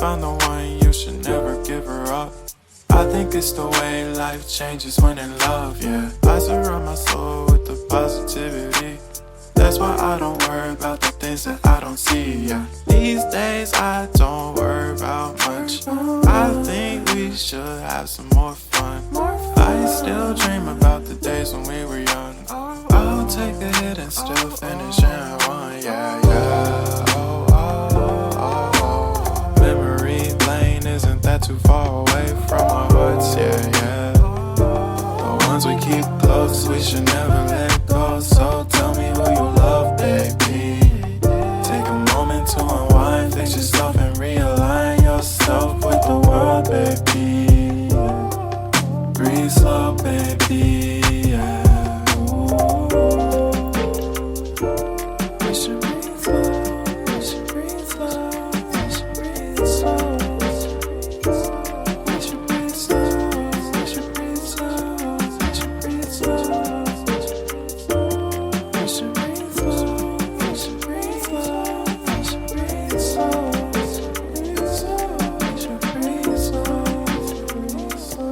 found the one, you should never give her up. I think it's the way life changes when in love, yeah. I surround my soul with the positivity. That's why I don't worry about the things that I don't see, yeah. These days I don't worry about much. I think we should have some more fun. I still dream about the days when we were young. I'll take a hit and still finish in one, yeah, yeah. Oh, oh, oh, oh. Memory lane, isn't that too far away from our hearts, yeah, yeah. The ones we keep close, we should never let go. So tell me who you love, baby. Take a moment to unwind, fix yourself and realign yourself with the world, baby. Breathe slow, baby, yeah. We should breathe slow, we should breathe slow, we should breathe slow. We should breathe slow, we should breathe slow, we should breathe slow. We should breathe slow, we should breathe slow, we should breathe slow. We should breathe slow, breathe slow.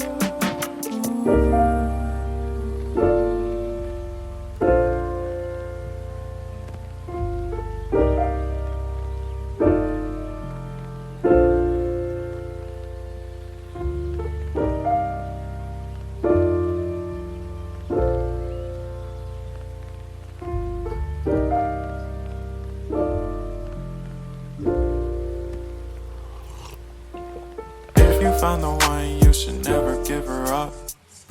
If you found the one, you should never give her up.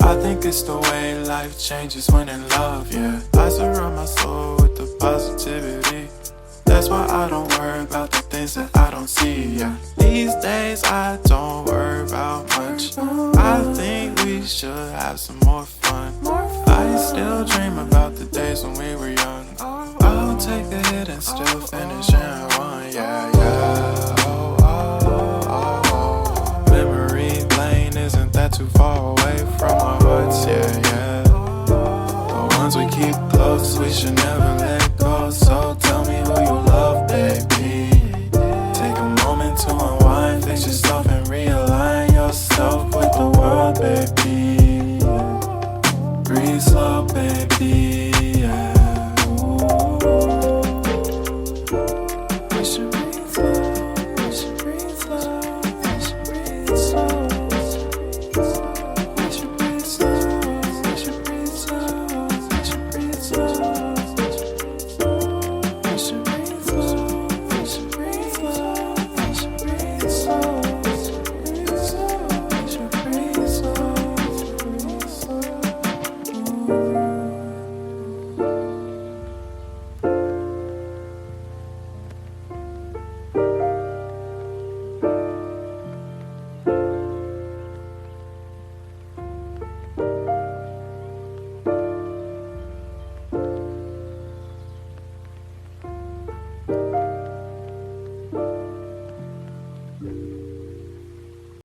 I think it's the way life changes when in love, yeah. I surround my soul with the positivity. That's why I don't worry about the things that I don't see, yeah. These days I don't worry about much. I think we should have some more fun. I still dream about the days when we were young. I'll take a hit and still finish in one, yeah, yeah. Oh, oh, oh, oh. Memory lane, isn't that too far away from our hearts, yeah, yeah. The ones we keep close, we should never let go. So tell me who you love, baby. Take a moment to unwind, fix yourself and realign yourself with the world, baby. Breathe slow, baby.